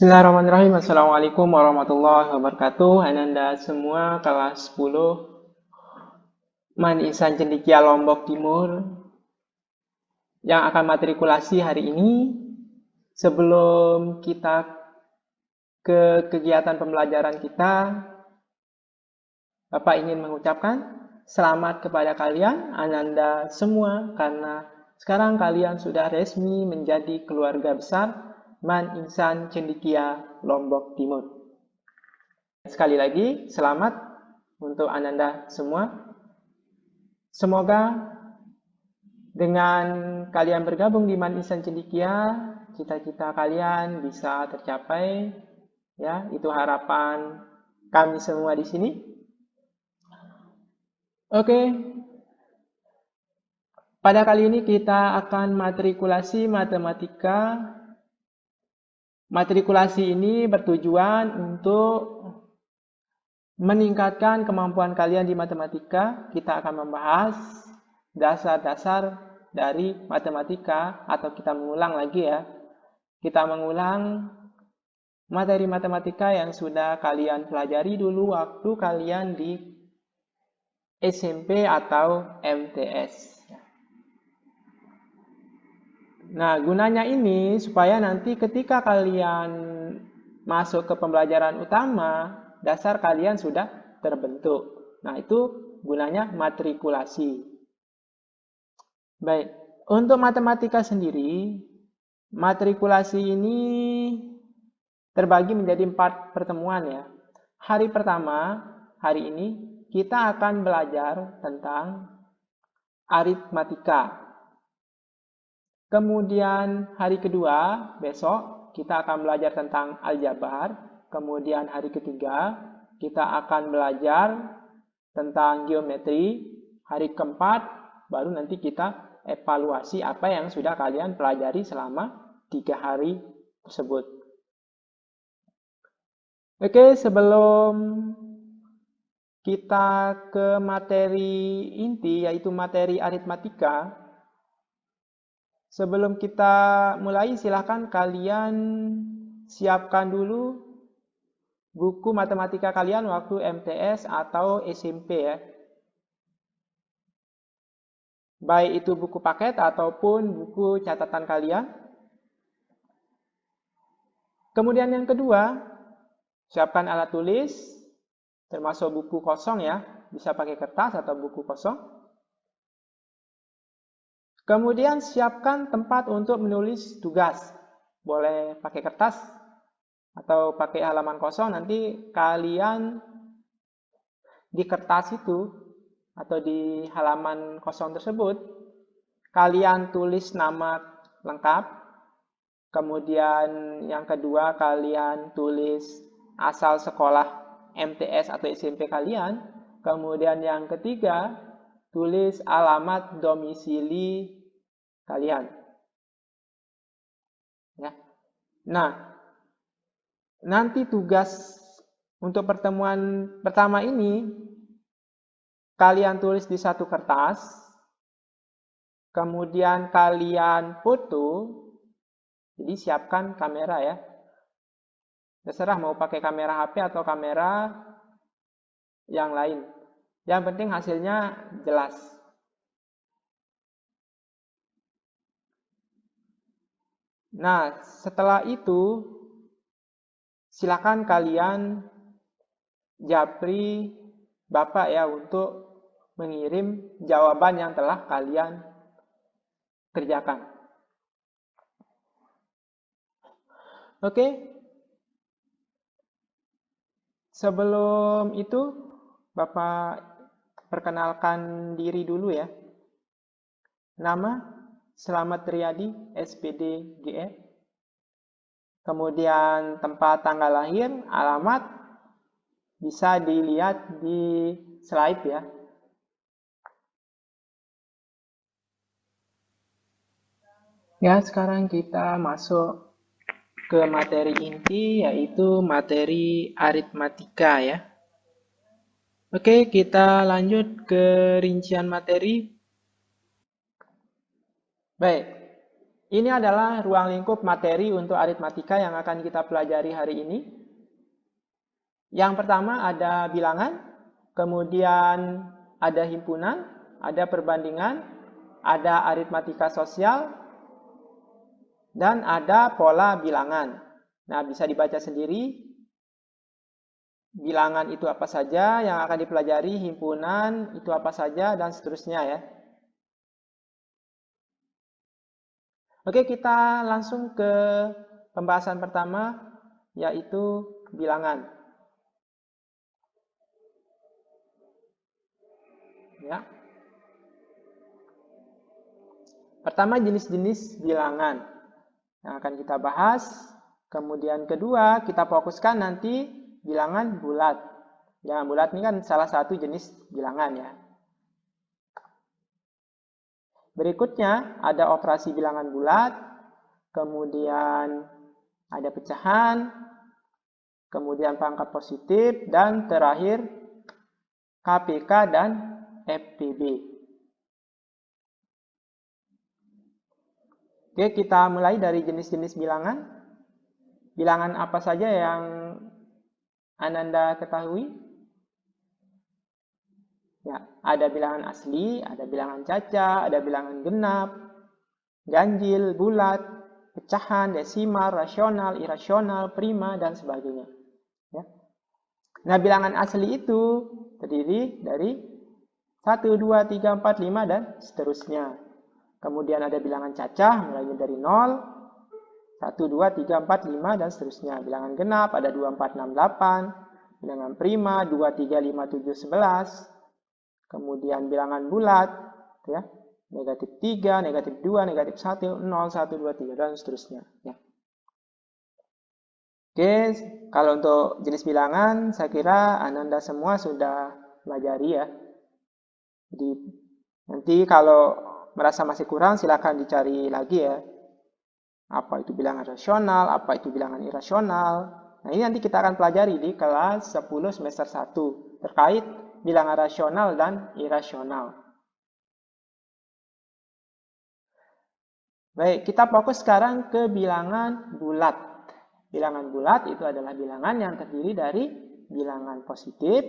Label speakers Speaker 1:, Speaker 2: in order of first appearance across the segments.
Speaker 1: Bismillahirrahmanirrahim. Assalamualaikum warahmatullahi wabarakatuh. Ananda semua kelas 10 Man Ihsan Cendekia Lombok Timur yang akan matrikulasi hari ini. Sebelum kita ke kegiatan pembelajaran kita, Bapak ingin mengucapkan selamat kepada kalian, Ananda semua, karena sekarang kalian sudah resmi menjadi keluarga besar Man Ihsan Cendekia Lombok Timur. Sekali lagi, selamat untuk Ananda semua. Semoga dengan kalian bergabung di Man Ihsan Cendekia, cita-cita kalian bisa tercapai. Ya, itu harapan kami semua di sini. Oke. Pada kali ini kita akan matrikulasi matematika. Matrikulasi ini bertujuan untuk meningkatkan kemampuan kalian di matematika. Kita akan membahas dasar-dasar dari matematika, atau kita mengulang lagi ya. Kita mengulang materi matematika yang sudah kalian pelajari dulu waktu kalian di SMP atau MTS. Nah, gunanya ini supaya nanti ketika kalian masuk ke pembelajaran utama, dasar kalian sudah terbentuk. Nah, itu gunanya matrikulasi. Baik, untuk matematika sendiri, matrikulasi ini terbagi menjadi 4 pertemuan ya. Hari pertama, hari ini, kita akan belajar tentang aritmatika. Kemudian hari kedua, besok, kita akan belajar tentang aljabar. Kemudian hari ketiga, kita akan belajar tentang geometri. Hari keempat, baru nanti kita evaluasi apa yang sudah kalian pelajari selama 3 hari tersebut. Oke, sebelum kita ke materi inti, yaitu materi aritmatika, sebelum kita mulai, silahkan kalian siapkan dulu buku matematika kalian waktu MTS atau SMP ya. Baik itu buku paket ataupun buku catatan kalian. Kemudian yang kedua, siapkan alat tulis, termasuk buku kosong ya. Bisa pakai kertas atau buku kosong. Kemudian siapkan tempat untuk menulis tugas. Boleh pakai kertas atau pakai halaman kosong. Nanti kalian di kertas itu atau di halaman kosong tersebut, kalian tulis nama lengkap. Kemudian yang kedua, kalian tulis asal sekolah MTS atau SMP kalian. Kemudian yang ketiga, tulis alamat domisili kalian. Ya. Nah, nanti tugas untuk pertemuan pertama ini, kalian tulis di satu kertas, kemudian kalian foto, jadi siapkan kamera ya. Terserah mau pakai kamera HP atau kamera yang lain. Yang penting hasilnya jelas. Nah, setelah itu, silakan kalian japri Bapak ya untuk mengirim jawaban yang telah kalian kerjakan. Oke. Sebelum itu, Bapak perkenalkan diri dulu ya. Nama, Slamet Riyadi, SPD GE. Kemudian tempat tanggal lahir, alamat, bisa dilihat di slide ya. Ya, sekarang kita masuk ke materi inti, yaitu materi aritmatika ya. Oke, kita lanjut ke rincian materi. Baik, Ini adalah ruang lingkup materi untuk aritmatika yang akan kita pelajari hari ini. Yang pertama ada bilangan, kemudian ada himpunan, ada perbandingan, ada aritmatika sosial, dan ada pola bilangan. Nah, bisa dibaca sendiri. Bilangan itu apa saja yang akan dipelajari, himpunan itu apa saja, dan seterusnya ya. Oke, kita langsung ke pembahasan pertama, yaitu bilangan. Ya. Pertama, jenis-jenis bilangan yang akan kita bahas. Kemudian kedua, kita fokuskan nanti bilangan bulat. Bilangan bulat ini kan salah satu jenis bilangan ya. Berikutnya ada operasi bilangan bulat, kemudian ada pecahan, kemudian pangkat positif, dan terakhir KPK dan FPB. Oke, kita mulai dari jenis-jenis bilangan. Bilangan apa saja yang Ananda ketahui? Ya, ada bilangan asli, ada bilangan caca, ada bilangan genap, ganjil, bulat, pecahan, desimal, rasional, irasional, prima, dan sebagainya. Ya. Nah, bilangan asli itu terdiri dari 1, 2, 3, 4, 5, dan seterusnya. Kemudian ada bilangan cacah, mulai dari 0, 1, 2, 3, 4, 5, dan seterusnya. Bilangan genap ada 2, 4, 6, 8. Bilangan prima 2, 3, 5, 7, 11. Kemudian bilangan bulat, ya, negatif 3, negatif 2, negatif 1, 0, 1, 2, 3, dan seterusnya. Ya. Oke, kalau untuk jenis bilangan, saya kira Ananda semua sudah pelajari ya. Jadi, nanti kalau merasa masih kurang, silakan dicari lagi ya. Apa itu bilangan rasional, apa itu bilangan irasional. Nah, ini nanti kita akan pelajari di kelas 10 semester 1 terkait bilangan rasional dan irasional. Baik, kita fokus sekarang ke bilangan bulat. Bilangan bulat itu adalah bilangan yang terdiri dari bilangan positif,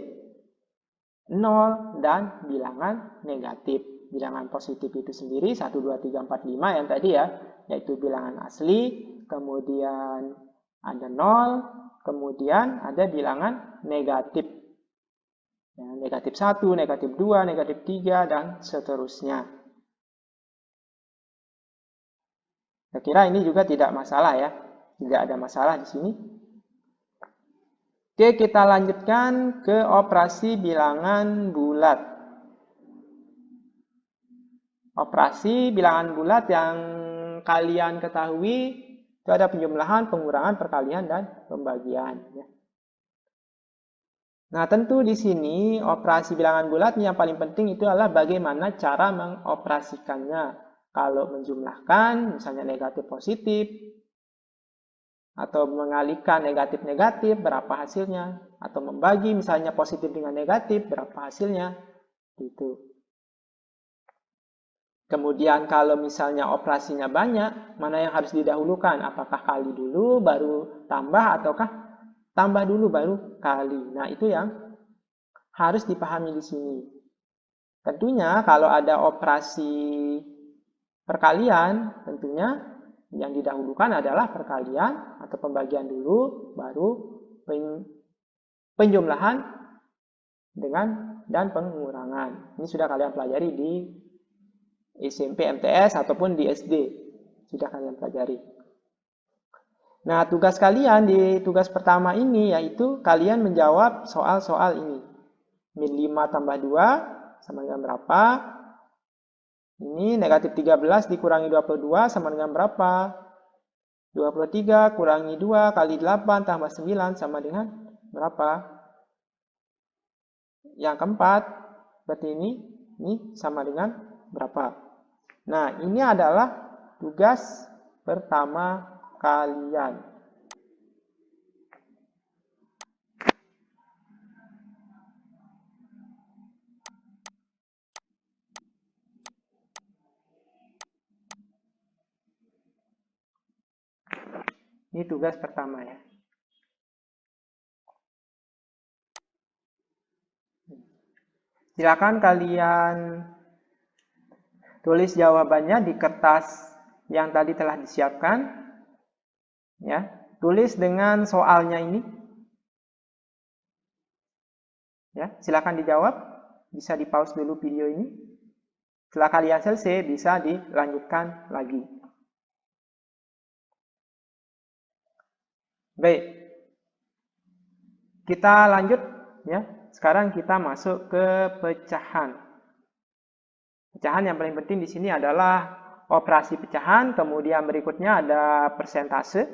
Speaker 1: 0, dan bilangan negatif. Bilangan positif itu sendiri 1, 2, 3, 4, 5 yang tadi ya, yaitu bilangan asli, kemudian ada 0, kemudian ada bilangan negatif. Ya, negatif 1, negatif 2, negatif 3, dan seterusnya. Saya kira ini juga tidak masalah ya, tidak ada masalah di sini. Oke, kita lanjutkan ke operasi bilangan bulat. Operasi bilangan bulat yang kalian ketahui itu ada penjumlahan, pengurangan, perkalian, dan pembagian. Nah, tentu di sini operasi bilangan bulat yang paling penting itu adalah bagaimana cara mengoperasikannya. Kalau menjumlahkan, misalnya negatif positif, atau mengalihkan negatif-negatif, berapa hasilnya? Atau membagi misalnya positif dengan negatif, berapa hasilnya? Gitu. Kemudian kalau misalnya operasinya banyak, mana yang harus didahulukan? Apakah kali dulu, baru tambah, ataukah tambah dulu, baru kali? Nah, itu yang harus dipahami di sini. Tentunya kalau ada operasi perkalian, tentunya yang didahulukan adalah perkalian atau pembagian dulu, baru penjumlahan dan pengurangan. Ini sudah kalian pelajari di SMP MTS ataupun di SD. Sudah kalian pelajari. Nah, tugas kalian di tugas pertama ini yaitu kalian menjawab soal-soal ini. Min 5 tambah 2 sama dengan berapa? Ini negatif 13 dikurangi 22 sama dengan berapa? 23 kurangi 2 kali 8 tambah 9 sama dengan berapa? Yang keempat, berarti ini sama dengan berapa? Nah, ini adalah tugas pertama kalian. Ini tugas pertama ya. Silakan kalian tulis jawabannya di kertas yang tadi telah disiapkan. Ya, tulis dengan soalnya ini. Ya, silakan dijawab. Bisa di-pause dulu video ini. Setelah kalian selesai, bisa dilanjutkan lagi. Baik. Kita lanjut ya. Sekarang kita masuk ke pecahan. Pecahan yang paling penting di sini adalah operasi pecahan, kemudian berikutnya ada persentase.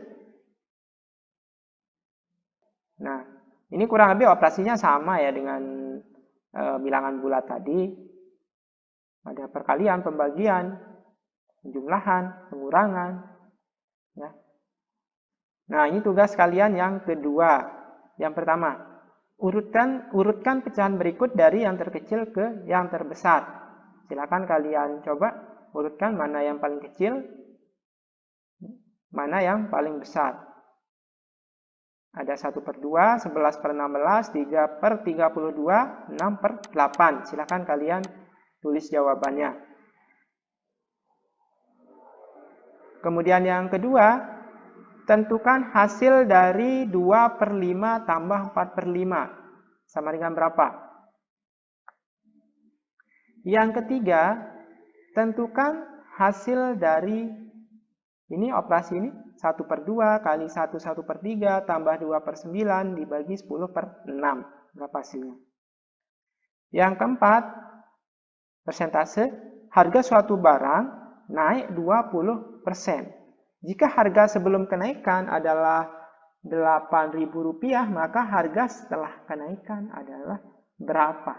Speaker 1: Nah, ini kurang lebih operasinya sama ya dengan bilangan bulat tadi. Ada perkalian, pembagian, penjumlahan, pengurangan. Ya. Nah, ini tugas kalian yang kedua. Yang pertama, urutkan pecahan berikut dari yang terkecil ke yang terbesar. Silakan kalian coba urutkan mana yang paling kecil, mana yang paling besar. Ada 1/2, 11/16, 3/32, 6/8. Silakan kalian tulis jawabannya. Kemudian yang kedua, tentukan hasil dari 2/5 tambah 4/5. Sama dengan berapa? Yang ketiga, tentukan hasil dari ini operasi ini 1/2 kali 1/3 tambah 2/9 dibagi 10/6. Berapa hasilnya? Yang keempat, persentase harga suatu barang naik 20%. Jika harga sebelum kenaikan adalah Rp8.000, maka harga setelah kenaikan adalah berapa?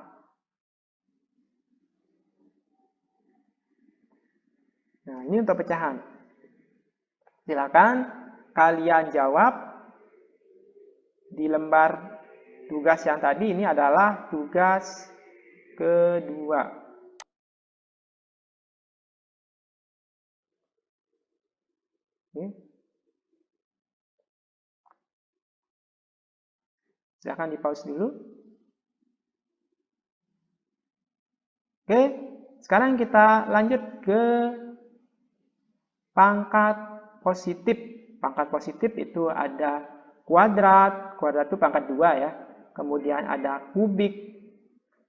Speaker 1: Nah, ini untuk pecahan. Silakan kalian jawab di lembar tugas yang tadi. Ini adalah tugas kedua. Oke. Silakan di-pause dulu. Oke, sekarang kita lanjut ke pangkat positif. Pangkat positif itu ada kuadrat itu pangkat 2 ya. Kemudian ada kubik.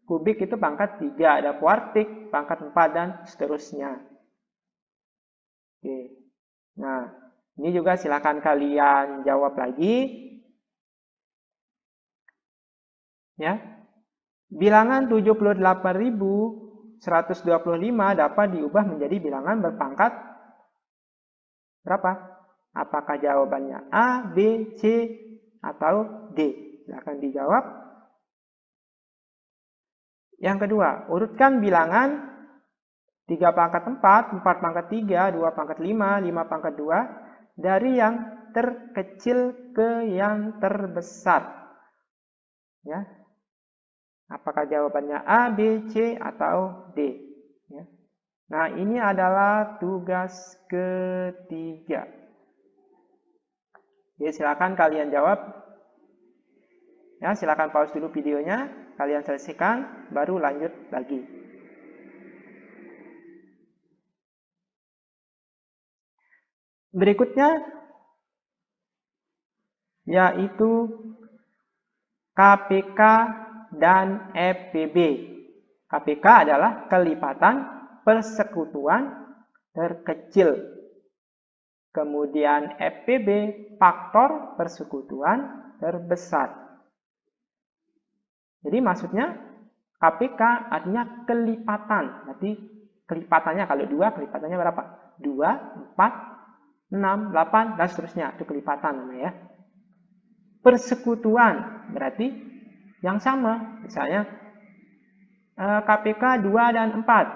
Speaker 1: Kubik itu pangkat 3, ada kuartik, pangkat 4, dan seterusnya. Oke. Nah, ini juga silakan kalian jawab lagi. Ya. Bilangan 78.125 dapat diubah menjadi bilangan berpangkat berapa? Apakah jawabannya A, B, C, atau D? Silakan dijawab. Yang kedua, urutkan bilangan 3/4, 4/3, 2/5, 5/2 dari yang terkecil ke yang terbesar. Ya. Apakah jawabannya A, B, C, atau D? Ya. Nah, ini adalah tugas ketiga. Jadi, silakan kalian jawab. Ya, silakan pause dulu videonya, kalian selesaikan, baru lanjut lagi. Berikutnya, yaitu KPK dan FPB. KPK adalah kelipatan persekutuan terkecil. Kemudian FPB, faktor persekutuan terbesar. Jadi maksudnya KPK artinya kelipatan. Berarti kelipatannya kalau 2, kelipatannya berapa? 2, 4, 6, 8, dan seterusnya. Itu kelipatan namanya ya. Persekutuan berarti yang sama. Misalnya KPK 2 dan 4.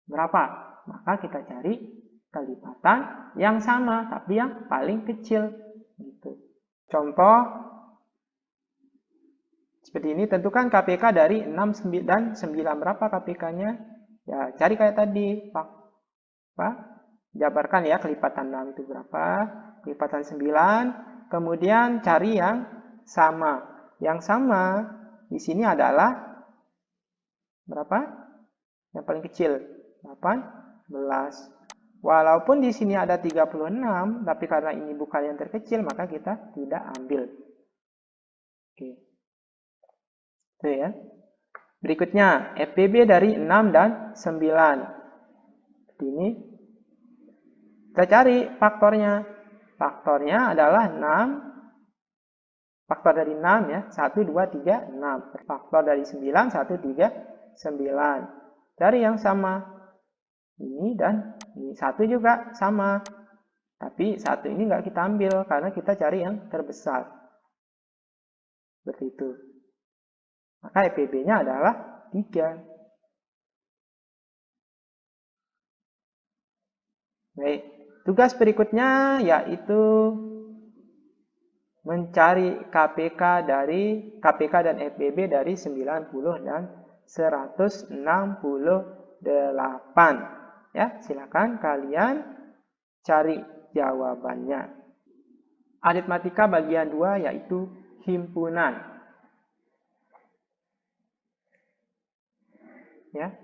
Speaker 1: Berapa? Maka kita cari kelipatan yang sama, tapi yang paling kecil. Gitu. Contoh seperti ini, tentukan KPK dari 6 dan 9. Berapa KPK-nya? Ya, cari kayak tadi. Jabarkan ya, kelipatan 6 itu berapa, kelipatan 9, kemudian cari yang sama. Yang sama di sini adalah berapa? Yang paling kecil, 18. Walaupun di sini ada 36, tapi karena ini bukan yang terkecil, maka kita tidak ambil. Oke. Itu ya. Berikutnya, FBB dari 6 dan 9. Seperti ini. Kita cari faktornya. Faktornya adalah 6. Faktor dari 6 ya. 1, 2, 3, 6. Faktor dari 9, 1, 3, 9. Cari yang sama. Ini dan ini. 1 juga sama. Tapi 1 ini nggak kita ambil karena kita cari yang terbesar. Seperti itu. Maka FBB-nya adalah 3. Baik. Tugas berikutnya yaitu mencari KPK dan FBB dari 90 dan 168. Ya, silakan kalian cari jawabannya. Aritmatika bagian 2 yaitu himpunan. Ya.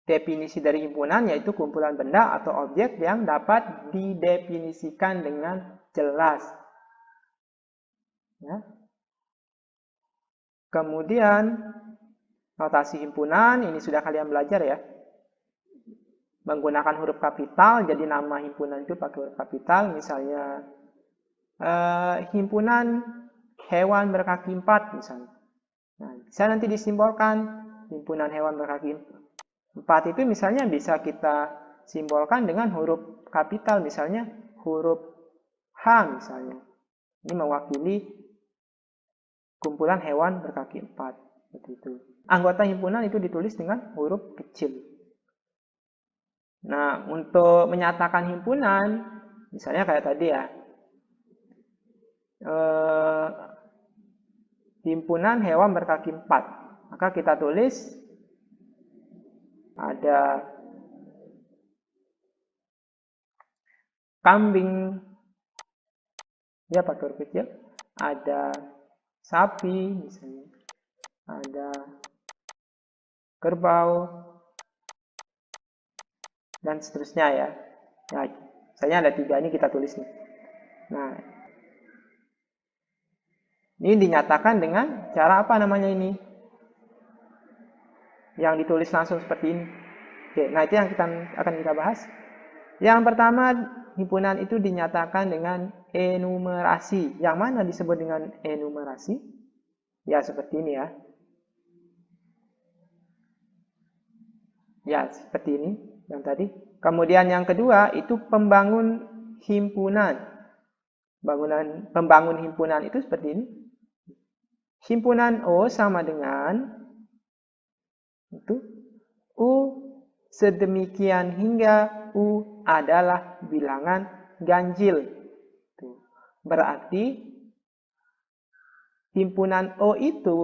Speaker 1: Definisi dari himpunan yaitu kumpulan benda atau objek yang dapat didefinisikan dengan jelas. Ya. Kemudian notasi himpunan ini sudah kalian belajar ya. Menggunakan huruf kapital, jadi nama himpunan itu pakai huruf kapital. Misalnya himpunan hewan berkaki 4 misalnya. Nah, bisa nanti disimbolkan himpunan hewan berkaki 4 itu misalnya bisa kita simbolkan dengan huruf kapital, misalnya huruf H misalnya. Ini mewakili kumpulan hewan berkaki 4. Seperti itu. Anggota himpunan itu ditulis dengan huruf kecil. Nah, untuk menyatakan himpunan, misalnya kayak tadi ya, himpunan hewan berkaki 4. Maka kita tulis ada kambing, ya pakai huruf kecil, ada sapi misalnya, ada kerbau, dan seterusnya ya. Nah, misalnya ada 3 ini kita tulis nih. Nah, ini dinyatakan dengan cara apa namanya ini? Yang ditulis langsung seperti ini. Oke, nah itu yang akan kita bahas. Yang pertama, himpunan itu dinyatakan dengan enumerasi. Yang mana disebut dengan enumerasi? Ya, seperti ini ya. Ya, seperti ini yang tadi. Kemudian yang kedua itu pembangun himpunan. Pembangun himpunan itu seperti ini. Himpunan O sama dengan itu U sedemikian hingga U adalah bilangan ganjil. Berarti himpunan O itu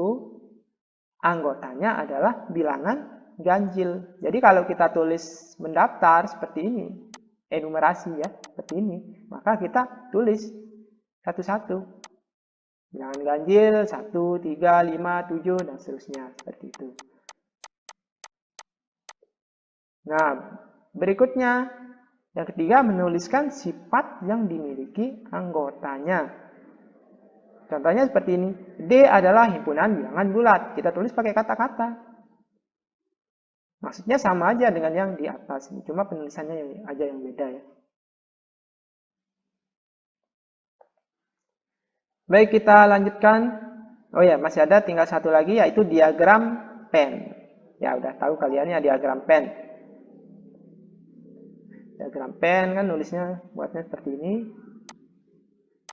Speaker 1: anggotanya adalah bilangan ganjil. Jadi kalau kita tulis mendaftar seperti ini, enumerasi ya, seperti ini, maka kita tulis satu-satu. Bilangan ganjil 1, 3, 5, 7 dan seterusnya, seperti itu. Nah, berikutnya yang ketiga menuliskan sifat yang dimiliki anggotanya. Contohnya seperti ini. D adalah himpunan bilangan bulat. Kita tulis pakai kata-kata. Maksudnya sama aja dengan yang di atas. Cuma penulisannya aja yang beda ya. Baik, kita lanjutkan. Oh ya, masih ada tinggal satu lagi yaitu diagram pen. Ya, udah tahu kalian ya diagram pen. Diagram pen kan nulisnya buatnya seperti ini.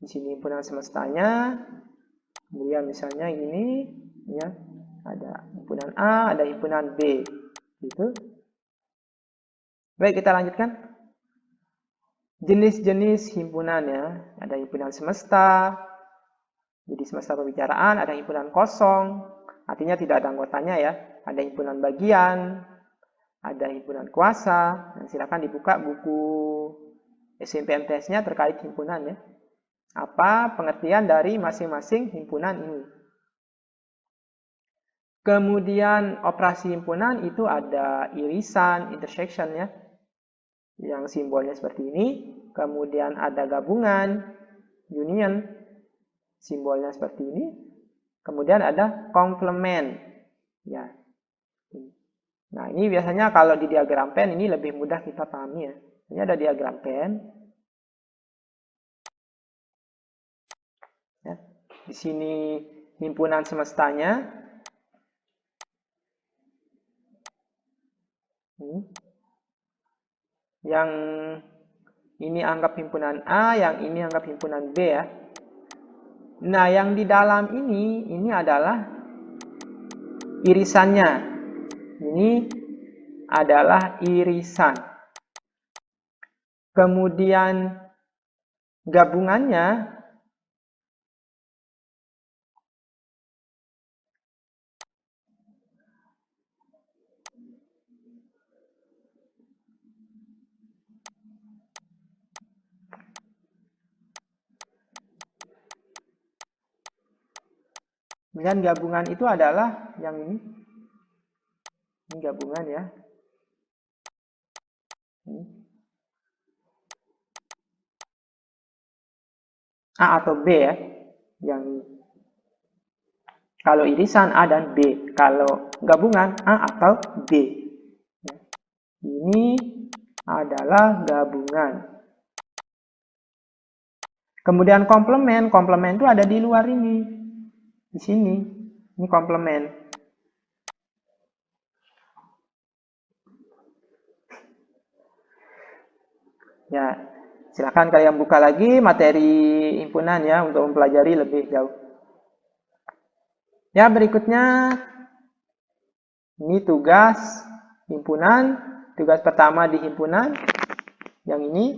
Speaker 1: Di sini himpunan semestanya. Kemudian misalnya ini ya, ada himpunan A, ada himpunan B. Gitu. Baik, kita lanjutkan. Jenis-jenis himpunan ya. Ada himpunan semesta. Jadi semesta pembicaraan, ada himpunan kosong. Artinya tidak ada anggotanya ya. Ada himpunan bagian. ada himpunan kuasa. Nah, silakan dibuka buku SNMPTN-nya terkait himpunan ya. Apa pengertian dari masing-masing himpunan ini. Kemudian operasi himpunan itu ada irisan, intersection ya, yang simbolnya seperti ini. Kemudian ada gabungan, union, simbolnya seperti ini. Kemudian ada komplement, ya. Nah ini biasanya kalau di diagram Venn ini lebih mudah kita pahami ya. Ini ada diagram Venn. Ya. Di sini himpunan semestanya. Yang ini anggap himpunan A, yang ini anggap himpunan B ya. Nah, yang di dalam ini adalah irisannya. Ini adalah irisan. Kemudian gabungannya dan gabungan itu adalah yang ini. Ini gabungan ya. Ini. A atau B ya. Yang ini. Kalau irisan A dan B. Kalau gabungan A atau B. Ini adalah gabungan. Kemudian komplement. Komplement itu ada di luar ini. Di sini, ini komplement. Ya, silakan kalian buka lagi materi himpunan ya untuk mempelajari lebih jauh. Ya, berikutnya ini tugas himpunan. Tugas pertama di himpunan yang ini.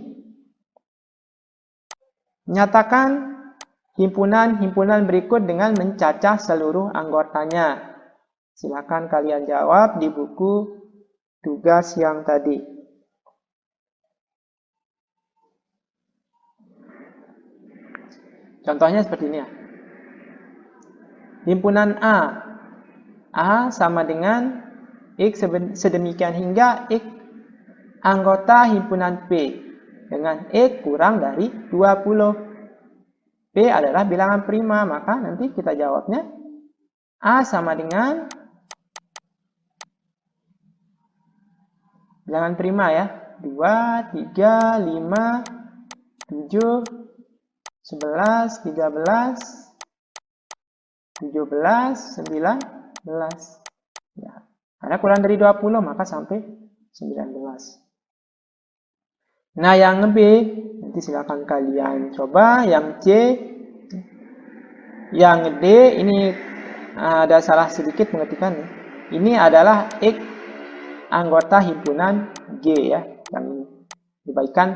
Speaker 1: Nyatakan himpunan berikut dengan mencacah seluruh anggotanya. Silakan kalian jawab di buku tugas yang tadi. Contohnya seperti ini ya. Himpunan A. A sama dengan X sedemikian hingga X anggota himpunan P dengan X kurang dari 20. P adalah bilangan prima, maka nanti kita jawabnya A sama dengan bilangan prima ya. 2, 3, 5, 7, 11, 13, 17, 19. Ya. Karena kurang dari 20, maka sampai 19. Nah, yang B, nanti silakan kalian coba. Yang C, yang D, ini ada salah sedikit mengetikkan. Ini adalah X anggota himpunan G ya. Yang dibaikan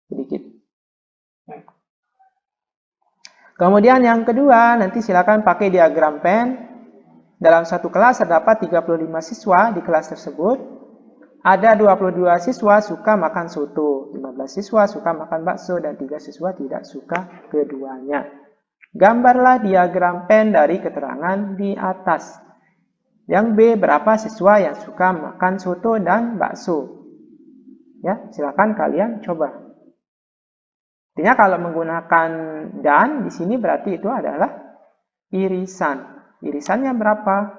Speaker 1: sedikit. Kemudian yang kedua, nanti silakan pakai diagram Venn. Dalam satu kelas terdapat 35 siswa di kelas tersebut. Ada 22 siswa suka makan soto, 15 siswa suka makan bakso, dan 3 siswa tidak suka keduanya. Gambarlah diagram Venn dari keterangan di atas. Yang B, berapa siswa yang suka makan soto dan bakso? Ya, silakan kalian coba. Artinya kalau menggunakan dan di sini berarti itu adalah irisan. Irisannya berapa?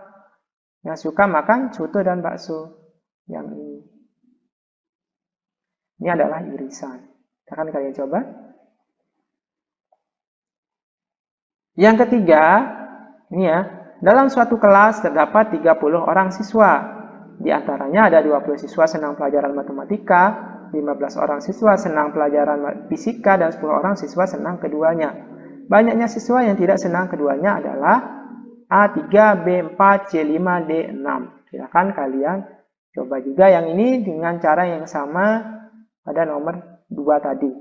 Speaker 1: Yang suka makan soto dan bakso. Yang ini. Ini adalah irisan. Akan kalian coba. Yang ketiga, ini ya. Dalam suatu kelas terdapat 30 orang siswa. Di antaranya ada 20 siswa senang pelajaran matematika, 15 orang siswa senang pelajaran fisika, dan 10 orang siswa senang keduanya. Banyaknya siswa yang tidak senang keduanya adalah A3, B4, C5, D6. Silakan kalian coba juga yang ini dengan cara yang sama pada nomor 2 tadi.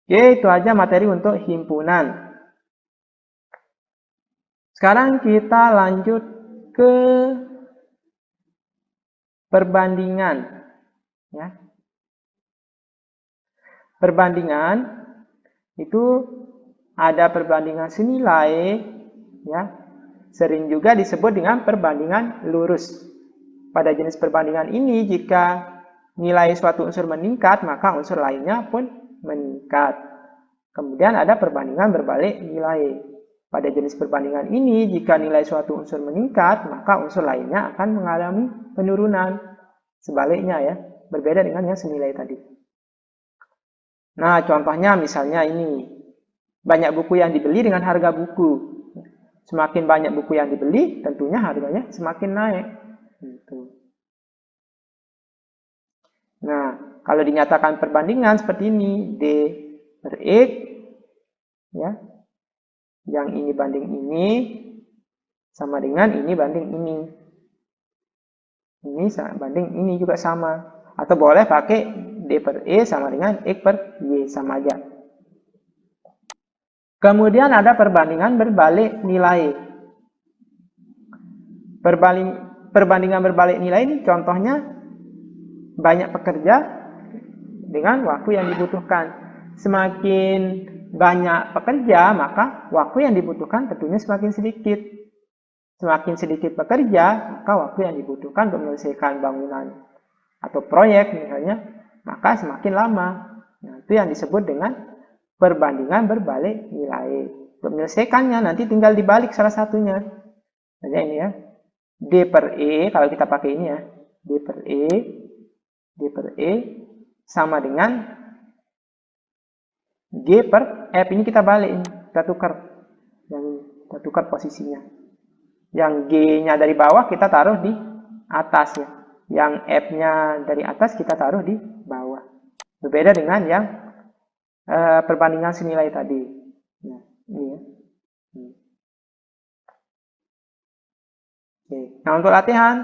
Speaker 1: Oke, itu aja materi untuk himpunan. Sekarang kita lanjut ke perbandingan. Ya. Perbandingan itu ada perbandingan senilai, ya. Sering juga disebut dengan perbandingan lurus. Pada jenis perbandingan ini, jika nilai suatu unsur meningkat, maka unsur lainnya pun meningkat. Kemudian ada perbandingan berbalik nilai. Pada jenis perbandingan ini, jika nilai suatu unsur meningkat, maka unsur lainnya akan mengalami penurunan. Sebaliknya ya, berbeda dengan yang senilai tadi. Nah, contohnya misalnya ini. Banyak buku yang dibeli dengan harga buku. Semakin banyak buku yang dibeli, tentunya harganya semakin naik. Nah, kalau dinyatakan perbandingan seperti ini, D per X, ya, yang ini banding ini, sama dengan ini banding ini. Ini banding ini juga sama. Atau boleh pakai D per E sama dengan X per Y, sama aja. Kemudian ada perbandingan berbalik nilai. Perbandingan berbalik nilai ini contohnya banyak pekerja dengan waktu yang dibutuhkan. Semakin banyak pekerja, maka waktu yang dibutuhkan tentunya semakin sedikit. Semakin sedikit pekerja, maka waktu yang dibutuhkan untuk menyelesaikan bangunan atau proyek misalnya, maka semakin lama. Nah, itu yang disebut dengan perbandingan berbalik nilai. Untuk menyelesaikannya nanti tinggal dibalik salah satunya. Hanya ini ya. D per E, kalau kita pakai ini ya, D per E sama dengan G per F. Ini kita balik, kita tukar. Yang ini, kita tukar posisinya. Yang G-nya dari bawah kita taruh di atas ya. Yang F-nya dari atas kita taruh di bawah. Berbeda dengan yang perbandingan senilai tadi. Nah, ini ya. Oke. Nah, untuk latihan,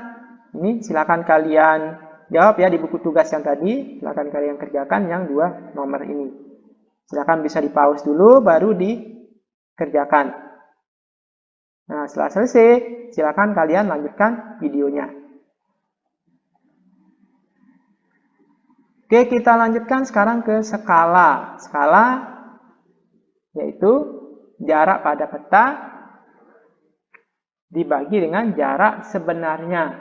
Speaker 1: ini silakan kalian jawab ya di buku tugas yang tadi. Silakan kalian kerjakan yang 2 nomor ini. Silakan bisa di-pause dulu, baru dikerjakan. Nah, setelah selesai, silakan kalian lanjutkan videonya. Oke, kita lanjutkan sekarang ke skala. Skala yaitu jarak pada peta dibagi dengan jarak sebenarnya,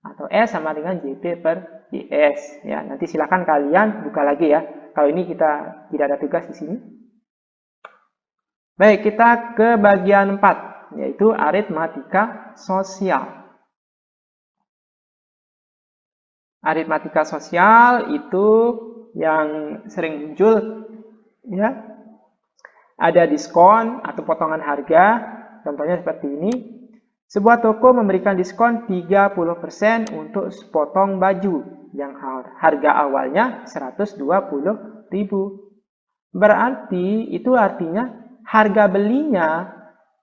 Speaker 1: atau S sama dengan JP per IS. Ya, nanti silakan kalian buka lagi ya. Kalau ini kita tidak ada tugas di sini. Baik, kita ke bagian 4, yaitu aritmatika sosial. Aritmatika sosial itu yang sering muncul ya. Ada diskon atau potongan harga. Contohnya seperti ini. Sebuah toko memberikan diskon 30% untuk sepotong baju yang harga awalnya 120.000. Berarti itu artinya harga belinya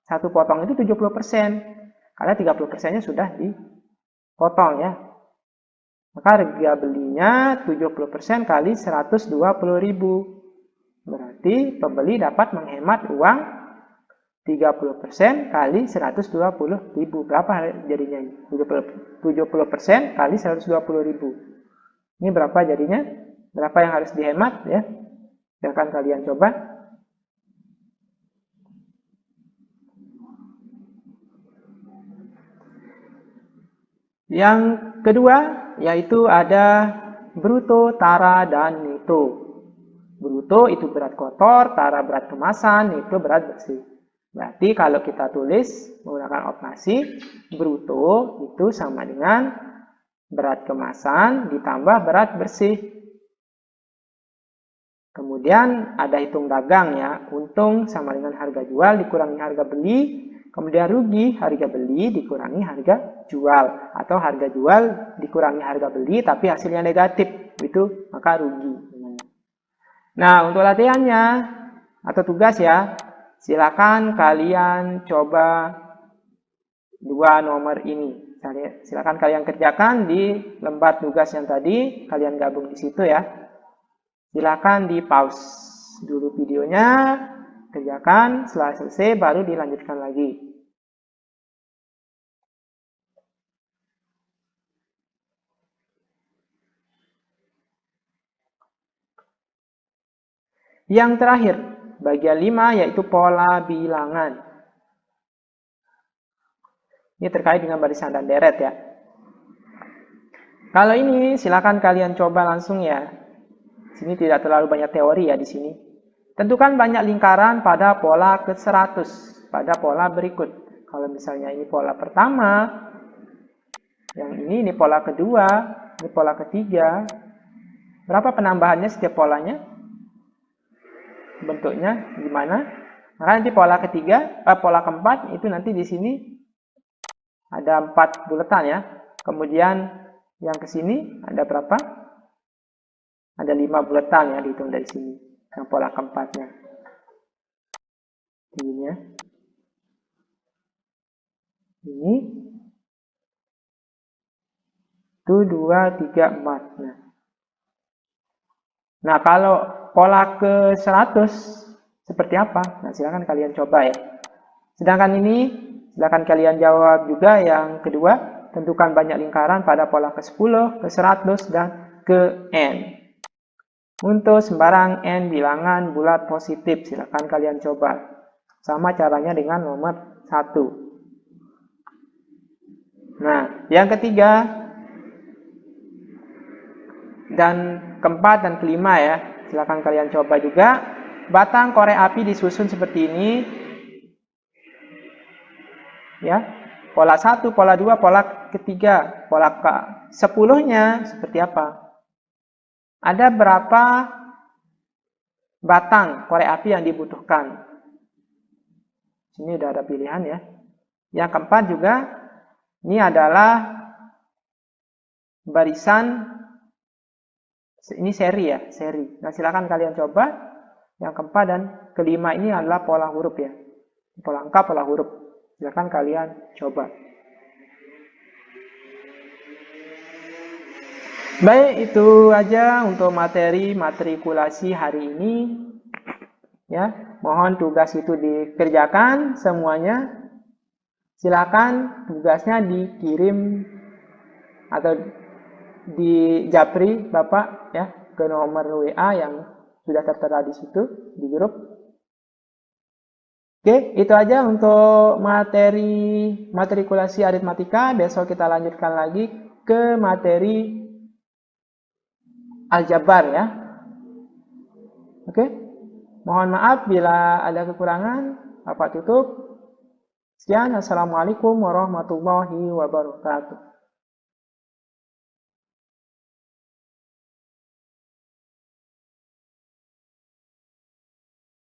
Speaker 1: satu potong itu 70%. Karena 30%-nya sudah dipotong ya. Maka harga belinya 70% kali 120.000. Berarti pembeli dapat menghemat uang 30% kali 120.000. Berapa jadinya? 70% kali 120.000. Ini berapa jadinya? Berapa yang harus dihemat ya? Silahkan kalian coba. Yang kedua yaitu ada bruto, tara, dan neto. Bruto itu berat kotor, tara berat kemasan, neto berat bersih. Berarti kalau kita tulis menggunakan operasi, bruto itu sama dengan berat kemasan ditambah berat bersih. Kemudian ada hitung dagang ya, untung sama dengan harga jual dikurangi harga beli, kemudian rugi harga beli dikurangi harga jual, atau harga jual dikurangi harga beli tapi hasilnya negatif, itu maka rugi. Nah, untuk latihannya atau tugas ya, silakan kalian coba 2 nomor ini. Silakan kalian kerjakan di lembar tugas yang tadi, kalian gabung di situ ya. Silakan di pause dulu videonya, kerjakan, setelah selesai baru dilanjutkan lagi. Yang terakhir, bagian 5 yaitu pola bilangan. Ini terkait dengan barisan dan deret ya. Kalau ini silakan kalian coba langsung ya. Sini tidak terlalu banyak teori ya di sini. Tentukan banyak lingkaran pada pola ke-100, pada pola berikut. Kalau misalnya ini pola pertama, yang ini pola kedua, ini pola ketiga. Berapa penambahannya setiap polanya? Bentuknya gimana? Maka nanti pola ketiga, pola keempat itu nanti di sini ada 4 buletan ya. Kemudian yang ke sini ada berapa? Ada 5 buletan ya, dihitung dari sini. Yang pola keempatnya. Ini ya. Ini 1, 2, 3, 4. Nah, kalau pola ke-100 seperti apa? Nah, silakan kalian coba ya. Sedangkan ini, silakan kalian jawab juga yang kedua. Tentukan banyak lingkaran pada pola ke-10, ke-100, dan ke-n. Untuk sembarang n bilangan bulat positif, silakan kalian coba. Sama caranya dengan nomor 1. Nah, yang ketiga dan keempat dan kelima ya, silakan kalian coba juga. Batang korek api disusun seperti ini. Ya. Pola 1, pola 2, pola ketiga, pola ke-10-nya seperti apa? Ada berapa batang korek api yang dibutuhkan? Sini udah ada pilihan ya. Yang keempat juga, ini adalah barisan, ini seri ya, seri. Nah, silakan kalian coba. Yang keempat dan kelima ini adalah pola huruf ya. Pola angka, pola huruf. Silakan kalian coba. Baik, itu aja untuk materi matrikulasi hari ini. Ya, mohon tugas itu dikerjakan semuanya. Silakan tugasnya dikirim atau di japri Bapak ya ke nomor WA yang sudah tertera di situ di grup. Oke, itu aja untuk materi matrikulasi aritmatika. Besok kita lanjutkan lagi ke materi aljabar ya. Oke, mohon maaf bila ada kekurangan. Bapak tutup. Sekian, assalamualaikum warahmatullahi wabarakatuh.